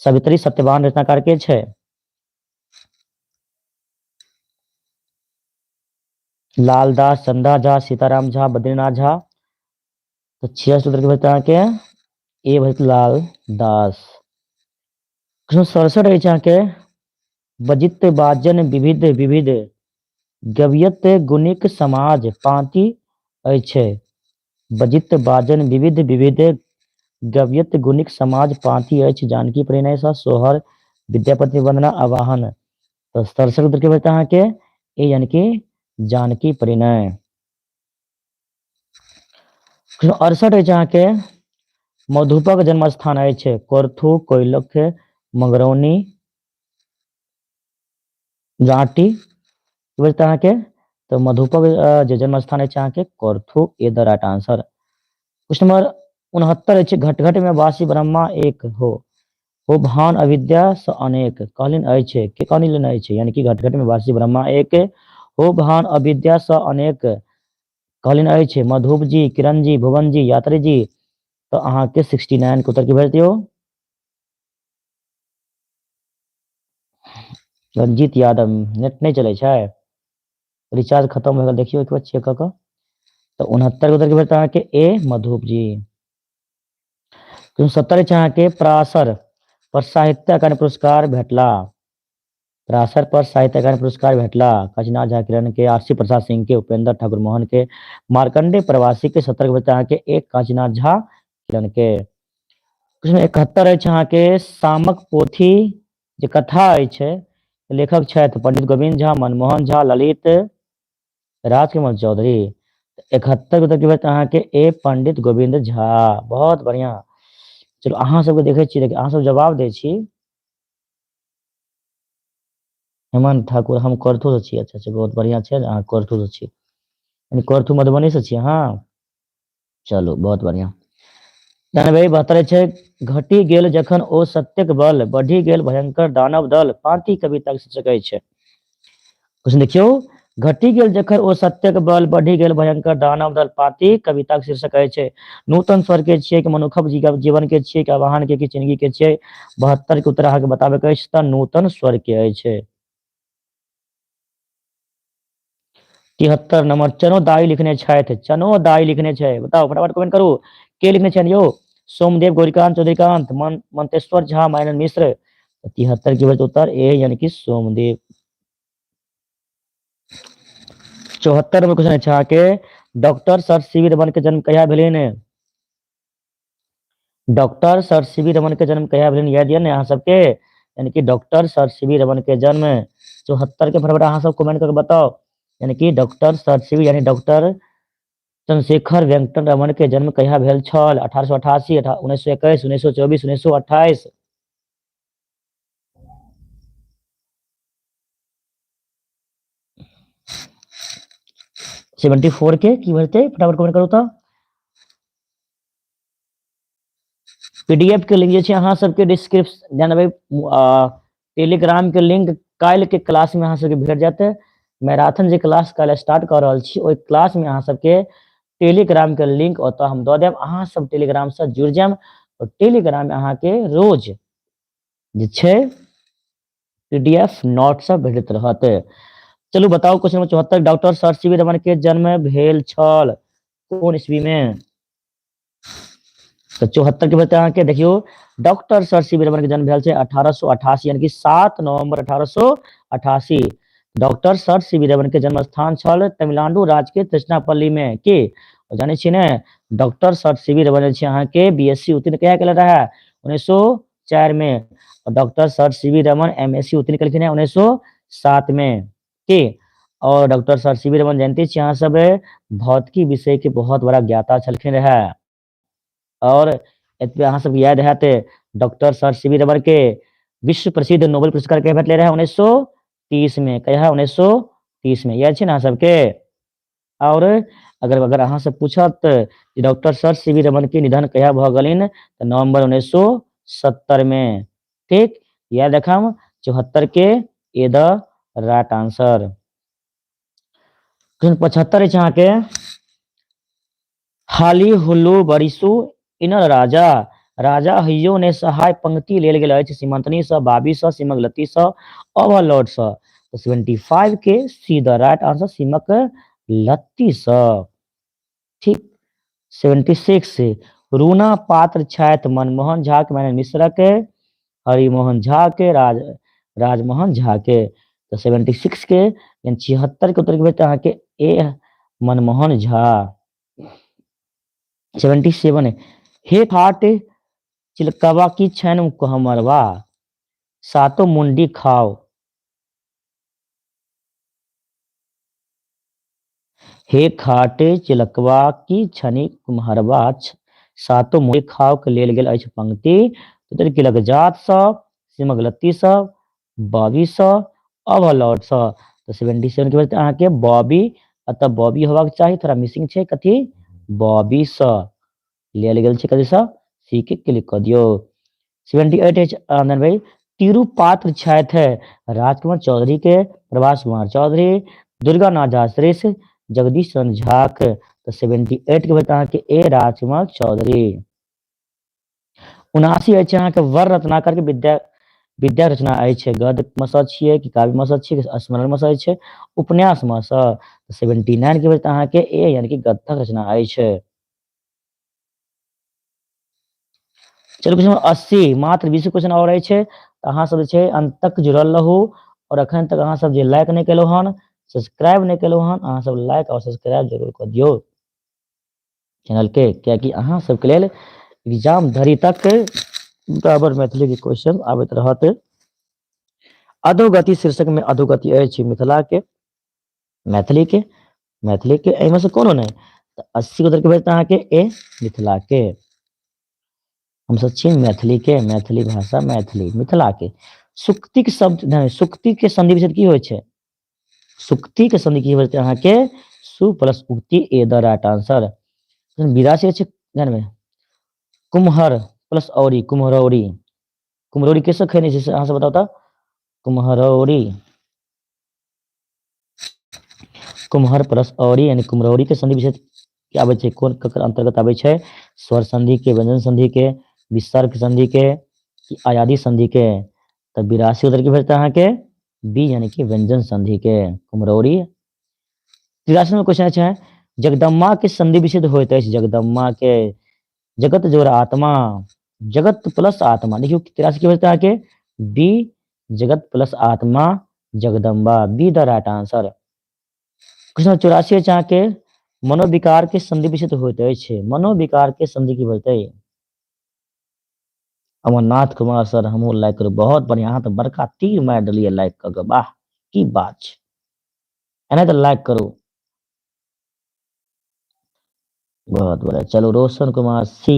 सावित्री सत्यवान रचनाकार के छै? लालदास, चंदा झा, सीताराम झा, बद्रीनाथ झा। तो 66 उत्तर के बेटा के ए भैत लाल दास। 67 है के बजित बाजन विविध विविध गव्यत गुणिक समाज पांति अछि। बजित बाजन विविध विविध गव्यत गुणिक समाज पांति अछि। जानकी परिणय सा सोहर विद्यापति वंदना आवाहन। तो 67 उत्तर के बेटा के ए यानी कि जानकी परिणय। 68 है जहाँ के मधुपक जन्म स्थान है कोरथू, कोइलख, मंगरौनी, जाटी। बेटा के तो मधुपक जो जन्म स्थान है चाह के कोरथू, A the right answer. Question number 69 है घट घट में वासी ब्रह्मा एक हो भान अविद्या स अनेक कहलिन अछि के कहलिन अछि यानी कि घट घट में वासी ब्रह्मा एक हो भान अविद्या स अनेक कहलिन अछि मधुप जी, किरण जी, भुवन जी, यात्री जी। तो अहाँ के 69 के उत्तर की भेज दियो रंजीत यादव। नेट नहीं चले छै, रिचार्ज खत्म हो गया, देखियो एक बार चेक कर। तो 69 के उत्तर की भेज के ए मधुप जी। 70 चाह के पराशर पर साहित्य अकादमी पुरस्कार भेटला। पराशर पर साहित्य अकादमी पुरस्कार भेटला काशीनाथ झा, किरण के, आरसी प्रसाद सिंह के, उपेंद्र ठाकुर मोहन के, मार्कंडे प्रवासी के। 70 के बच्चा के एक काशीनाथ झा, किरण के। 71 है अहाँ के सामक पोथी जे कथा अछि लेखक छथि पंडित गोविंद झा, मनमोहन झा, ललित राजकमल चौधरी। 71 के उत्तर की बात अहाँ के ए पंडित गोविंद झा। बहुत बढ़िया। चलो अहाँ सबके देखे छी, अहाँ सब जवाब दे छी। हेमंत ठाकुर हम कोरथू से छी। अच्छा अच्छा बहुत बढ़िया छै, अहाँ कोरथू से छी यानी कोरथू मधुबनी से छी अहाँ। चलो बहुत बढ़िया। 72 छै घटी गेल जखन ओ सत्यक बल बढ़ी गेल भयंकर दानव दल पांति कविता शीर्षक छै। कुछ देखियो घटी गेल जखन ओ सत्यक बल बढ़ी गेल भयंकर दानव दल पांति कविता शीर्षक छै। नूतन स्वर के छियै कि मनुखक जीवन के छियै कि आवाहन के जिंदगी के छियै? 72 के उत्तर अहाँ के बताबे के अछि त नूतन स्वर के अछि। 73 नंबर चनो दाई लिखने छथि, चनो दाई लिखने छै, बताओ फटाफट कमेंट करू के लिखने छथि यो? सोमदेव, गौरीकांत, चौधरीकांत, मंतेश्वर झा, मायनन मिश्र। 73 के उत्तर ए यानी कि सोमदेव। 74 में क्वेश्चन अच्छा के डॉक्टर सर सीवी रमन के जन्म कहिया भेलैन? डॉक्टर सर सीवी रमन के जन्म कहिया भेलैन याद ये ने अहाँ सबके? यानी कि डॉक्टर सर सीवी रमन के जन्म 74 के फटाफट अहाँ सब कमेंट करके बताओ। यानी कि डॉक्टर सर सीवी यानी डॉक्टर चंद्रशेखर वेंकट रमन के जन्म कहिया भेल छल? 1888, 1921, 1924, 1928। 74 के की भेलते फटाफट कमेंट करू तो। पीडीएफ के लिंक जे छै अहाँ सबके डिस्क्रिप्शन जानबे टेलीग्राम के लिंक काल्हि के क्लास में अहाँ सबके भेट जाते। मैराथन जे क्लास काल्हि स्टार्ट कर रहल छी ओहि क्लास में अहाँ सबके टेलीग्राम के लिंक ओतऽ हम दऽ देब, अहाँ सब टेलीग्राम से जुड़ जायब और टेलीग्राम में अहाँ के रोज जे छै पीडीएफ नोट सब भेटत रहत। चलू बताओ question number 74 doctor sir CV Raman के जन्म भेल छल कोन ईस्वी में? तो 74 के बता के देखियो doctor sir C V Raman के जन्म भेल छै 1888 यानी कि 7 नवंबर 1888। Doctor sir C V Raman के जन्म स्थान छल तमिलनाडु राज्य के तिरुचिरापल्ली में के जाने छी ने doctor sir C V Raman छै अहाँ के बीएससी उत्तीर्ण कहिया केले रहे 1904 में और doctor sir C V Raman MSc उत्तीर्ण केलखिन है 1907 में के और doctor sir C V Raman जानते छी अहाँ सब भौतिकी विषय के बहुत बड़ा ज्ञाता छलखिन रहे और एतबे अहाँ सब याद हैत doctor sir C V Raman के विश्व प्रसिद्ध नोबेल पुरस्कार के भेटले रहे 1930 में कहिया 1930 में याद छै ना सबके और अगर अगर अहाँ से पूछत कि doctor sir C V Raman के निधन कहिया भ गेलिन तो नवंबर 1970 में ठीक याद रखम 74 के ए द राइट आंसर। 75 छै अहाँ के हाली हुल्लू बरिसु इनर राजा राजा हइयो ने सहाय पंक्ति लेल गेल अछि सीमंतनी सँ बाबी सँ सीमक लत्ती सँ ओवरलॉर्ड सँ तो 75 के सी द राइट आंसर सीमक लत्ती सँ ठीक। 76 से रूना पात्र छथि मनमोहन झा के मैंने मिश्रा के हरिमोहन झा के राजमोहन झा के तो 76 के यानी 76 के उत्तर के भेटत अहाँ के ए मनमोहन झा। 77 हे फाट चिलकवा की छैन हमरवा सातो मुंडी खाओ हे खाटे चिलकवा की छनि कुम्हरवा सातो मुंडी खाओ के लेल गेल अछि पंक्ति उत्तर किलक जात सँ सिमक लत्ती सँ बॉबी सँ ओवरलॉर्ड सँ तो 77 के भेटत अहाँ के बॉबी अतः बॉबी होबाक चाही थोड़ा मिसिंग छै कथी बॉबी सँ लेल गेल छै कथी सँ सी के क्लिक क दियौ। 78 अछि आनंद भाई तीरू पात्र छथि राजकुमार चौधरी के प्रभास कुमार चौधरी दुर्गा नाथ झा श्रेष्ठ जगदीश चंद्र झा के तो 78 के बता अहाँ के ए राजकुमार चौधरी। 79 अछि अहाँ के वर रत्नाकर के विद्या रचना अछि गद्य में सँ छियै कि काव्य में सँ छियै कि स्मरण में सँ छै उपन्यास में सँ 79 के बता अहाँ के ए यानी कि गद्यक रचना अछि। चलो क्वेश्चन 80 मात्र 20 क्वेश्चन और अछि तो अहाँ सब जे छै अंत तक जुड़ल रहू और अखन तक अहाँ सब जे लाइक नहीं केलौ हन सब्सक्राइब नहीं केलौ हन अहाँ सब लाइक और सब्सक्राइब जरूर कर दियौ चैनल के क्या कि अहाँ सब के लेल एग्जाम धरि तक बराबर मैथिली के क्वेश्चन आबैत रहत। अधोगति शीर्षक में अधोगति अछि मिथिला के मैथिली के एहिमे से कोनो नहीं तो 80 के उत्तर के भेटत अहाँ के ए मिथिला के हम सब छी मैथिली के मैथिली भाषा मैथिली मिथिला के सुक्ति के शब्द नहीं सुक्ति के संधि विच्छेद की होय छै सुक्ति के संधि की होय छै अहाँ के सु प्लस उक्ति ए द राइट आंसर। 82 छै ध्यान में कुम्हर प्लस औरी कुम्हरौरी कुम्हरौरी कैसे खैने छै अहाँ सब बताओ त कुम्हरौरी कुम्हर प्लस औरी यानी कुम्हरौरी के संधि विच्छेद के आबै छै कोन ककर अंतर्गत आबै छै स्वर संधि के व्यंजन संधि के विसर्ग संधि के आयादी संधि के तो 82 उधर के भेटता अहाँ के बी यानी कि व्यंजन संधि के कुम्हरौरी। 83 में क्वेश्चन है जगदम्मा के संधि विच्छेद होइत अछि जगदम्मा के जगत जोड़ आत्मा जगत प्लस आत्मा देखियो 83 के भेटता अहाँ के बी जगत प्लस आत्मा Jagdamba B the right answer. Question 84 है के मनोविकार के संधि विच्छेद होइत अछि मनोविकार के संधि की होइत है अमरनाथ कुमार सर हमहू लाइक करू बहुत बढ़िया अहाँ तो बड़का तीर मार दिलिए लाइक क के वाह की बात छै एना तो लाइक करू बहुत बढ़िया चलो रोशन कुमार सी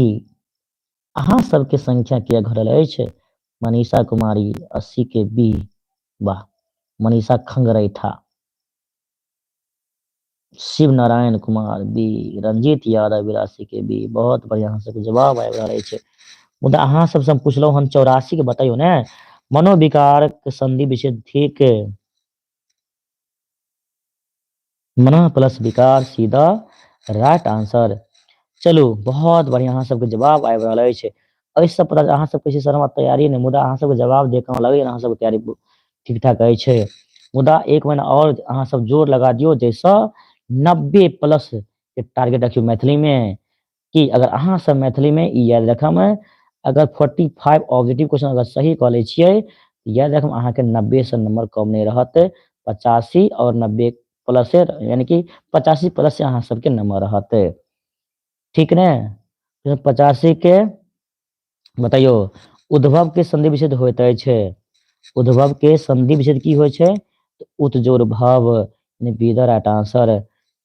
अहाँ सबके संख्या किया घटल अछि मनीषा कुमारी 80 के बी वाह मनीषा खंगरैठा शिव नारायण कुमार बी रंजीत यादव 82 के बी बहुत बढ़िया अहाँ सबके जवाब आबि रहल अछि मुदा अहाँ सबसे हम पुछलौ हन 84 के बताइयो ने मनोविकार के संधि विच्छेद ठीक मन प्लस विकार सीधा राइट आंसर। चलू बहुत बढ़िया अहाँ सबके जवाब आबि रहल अछि एहि सब पता अहाँ सब किसी शर्मा तैयारी नहीं मुदा अहाँ सबके जवाब देख के लगे अहाँ सबके तैयारी ठीक ठाक अछि मुदा एक महीना और अहाँ सब जोर लगा दियो जैसा 90 प्लस के टारगेट रखियो मैथिली में कि अगर अहाँ सब मैथिली में ई याद रखम, अगर 45 ऑब्जेक्टिव क्वेश्चन अगर सही कऽ लै छियै तऽ याद रखम अहाँके 90 से नंबर कम नहीं रहत, 85 और 90 प्लस से, यानी कि 85 प्लस से अहाँ सबके नंबर रहत। ठीक ने? 85 के बताइयो उद्भव के संधि विच्छेद होइत अछि। उद्भव के संधि विच्छेद की होइ छै? उत जोड़ भव, यानी B the right answer.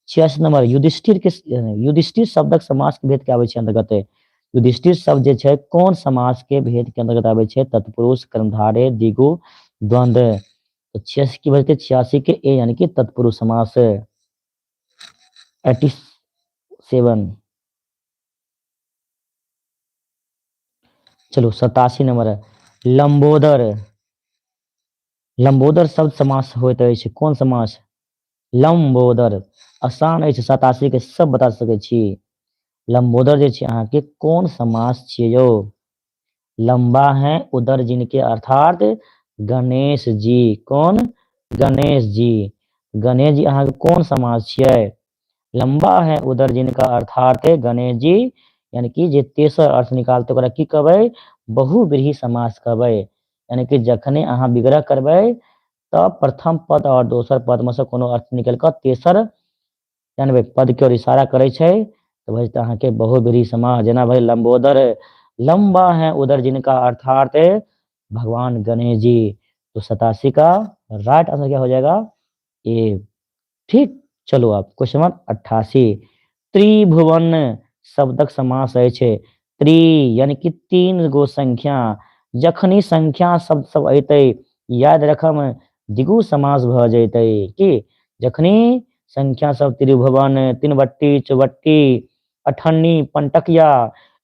86 number Yudhishthir शब्दक समास के भेद के आबै छै अंतर्गत। युधिष्ठिर शब्द जे छै कोन समास के भेद के अंतर्गत आबै छै? तत्पुरुष, कर्मधारय, द्विगु, द्वंद्व। तो 86 की वजह से 86 के ए यानी कि तत्पुरुष समास। 87 चलो 87 नंबर है लंबोदर। लंबोदर शब्द समास होइत अछि। कोन समास? लंबोदर। आसान अछि, 87 के सब बता सकै छी। लंबोदर जे छै अहाँके कोन समास छियै यौ? लंबा है उदर जिनके अर्थात गणेश जी। कौन? गणेश जी। गणेश जी अहाँके कोन समास छियै? लंबा है उदर जिनका अर्थात गणेश जी, यानी कि जे तेसर अर्थ निकालते ओकरा की कहबै? बहुव्रीहि समास कहबै। यानी कि जखने अहाँ विग्रह करबै तब प्रथम पद और दोसर पद में से कोनो अर्थ निकल कऽ तेसर जानबै पद के ओर इशारा करै छै तऽ भऽ जेतै अहाँके बहुव्रीहि समास। जेना भाई लंबोदर, लंबा है उदर जिनका अर्थात भगवान गणेश जी। तो 87 का राइट आंसर क्या हो जाएगा? ए। ठीक, चलो आप क्वेश्चन नंबर 88। त्रिभुवन शब्दक समास अछि। त्रि यानी कि 3 गो संख्या। जखनी संख्या शब्द सब अयतै याद रखम द्विगु समास भऽ जैतै। कि जखनी संख्या सब त्रिभुवन, तीनबट्टी, चौबट्टी, अठन्नी, पंटकिया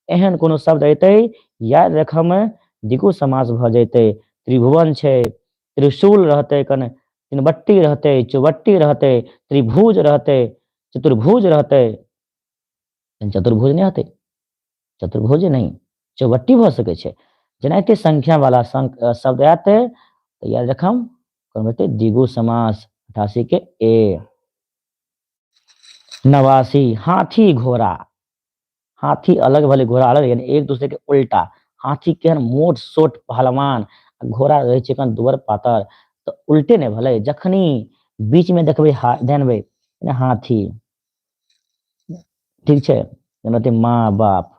एहन कोनो शब्द अयतै याद रखम द्विगु समास भऽ जैतै। त्रिभुवन छै, त्रिशूल रहतै, कने तीनबट्टी रहतै, चौबट्टी रहतै, त्रिभुज रहतै, चतुर्भुज रहतै। चतुर्भुज नहीं हतै, चतुर्भुज नहीं, चौबट्टी भऽ सकै छै। जेनाहिते संख्या वाला शब्द आयत तऽ याद रखम कोन हेतै? द्विगु समास। 88 के ए। 89 हाथी घोड़ा। हाथी अलग भले घोड़ा अलग, यानी एक दूसरे के उल्टा। हाथी केहन मोट सोट पहलवान, घोड़ा रहे छै कन दुबर पातर, तो उल्टे ने भले। जखनी बीच में देखबै जानबै हाथी। ठीक छै, जेना माँ बाप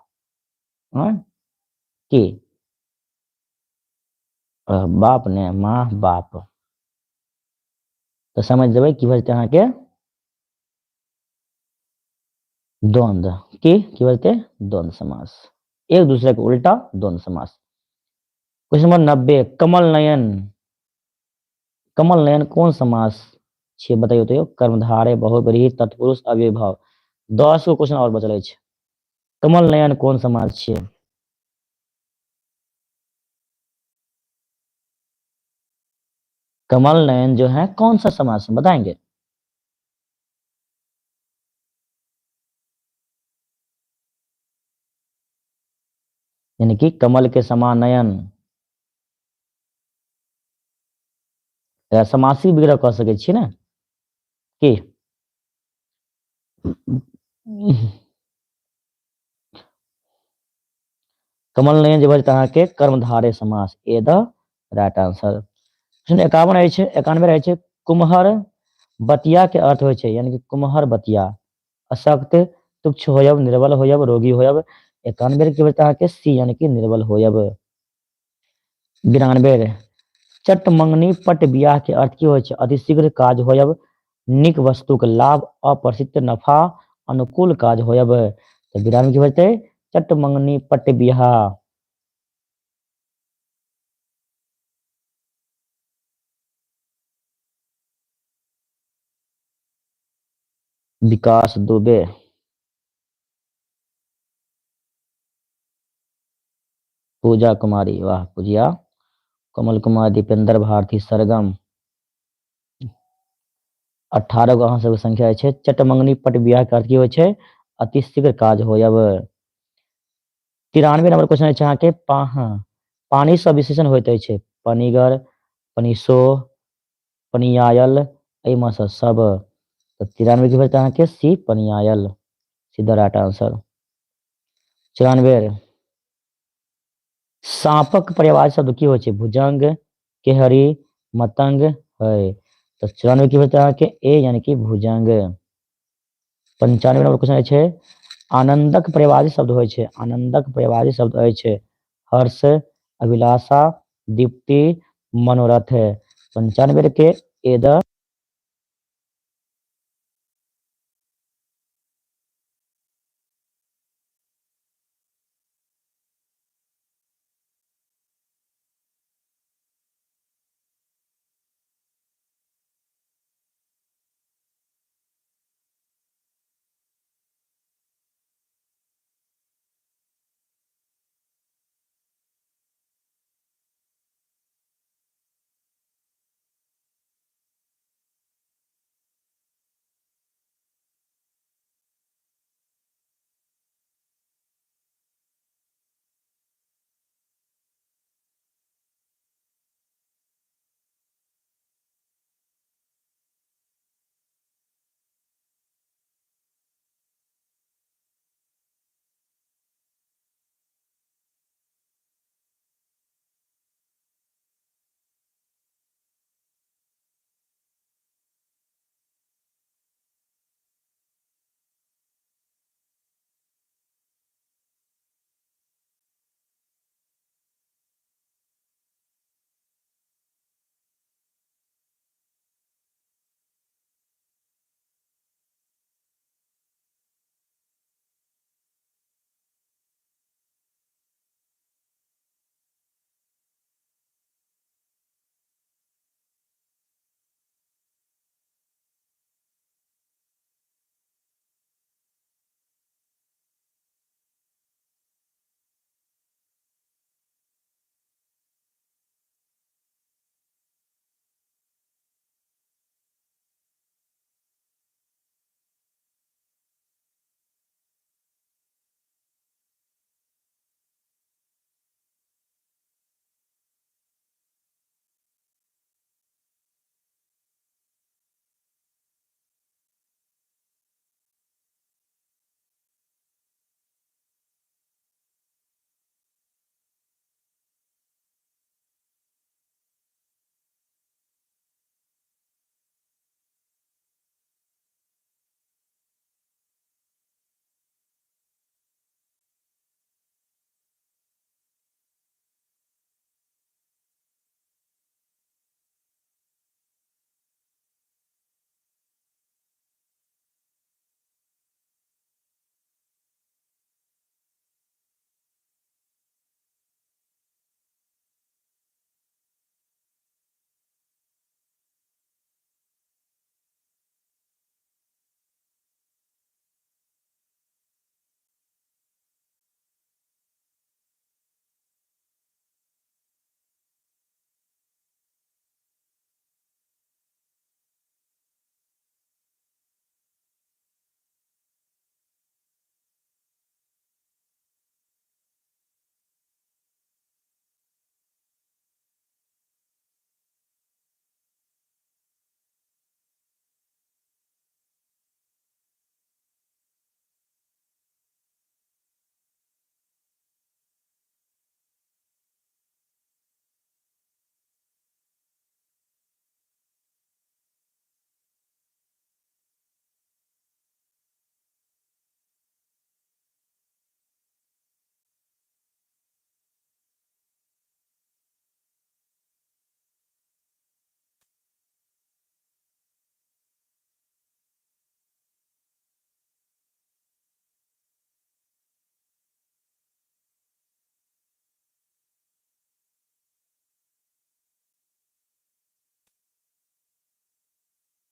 की बाप ने माँ बाप, तो समझ जेबै की भऽ जेतै अहाँके द्वंद्व। की बोलते? द्वंद्व समास। एक दूसरे के उल्टा द्वंद्व समास। Question number 90 Kamal Nayan. कमल नयन कौन समास छियै? बताइयो तो। कर्मधारय, बहुव्रीहि, तत्पुरुष, अव्ययीभाव। 10 गो क्वेश्चन और बचल अछि। कमल नयन कौन समास छियै? कमल नयन जो है कौन सा समास है बताएंगे? यानी कि कमल के समान नयन। समासी विग्रह कह सकै छियै ने की? कमल नयन जे भऽ जेतै अहाँके कर्मधारय समास। ए द राइट आंसर। 51 अछि, 91 रहै छै कुम्हर बतिया के अर्थ होइ छै, यानी कि कुम्हर बतिया अशक्त, तुच्छ होयब, निर्बल होयब, रोगी होयब। 91 के बता के सी यानी कि निर्बल होयब। 92 चट मंगनी पट बियाह के अर्थ की होइ छै? अतिशीघ्र काज होयब, निक वस्तुक लाभ, अप्रसिद्ध नफा, अनुकूल काज होयब। तो 92 की बजतै? चट मंगनी पट बियाह। विकास दुबे। पूजा कुमारी, वाह पूजिया। कमल कुमार, दीपेंद्र भारती, सरगम। 18 गो अहाँ सबके संख्या छै। चटमंगनी पट बियाह के अर्थ की होइ छै? अतिशीघ्र काज होयब। 93 नंबर क्वेश्चन अछि अहाँके पानी से विशेषण होइत अछि। पनिगर, पनिसो, पनियायल, एहिमे से सब। तो 93 की बचता अहाँके सी पनियायल। सीधा राइट आंसर। 94 साँपक पर्यायवाची शब्द की होइ छै भुजंग केहरी मतंग है तो 94 की होता है कि ए यानी कि भुजंग 95 नंबर क्वेश्चन छै आनंदक पर्यायवाची शब्द होइ छै आनंदक पर्यायवाची शब्द अछि हर्ष अभिलाषा दीप्ति मनोरथ 95 के एद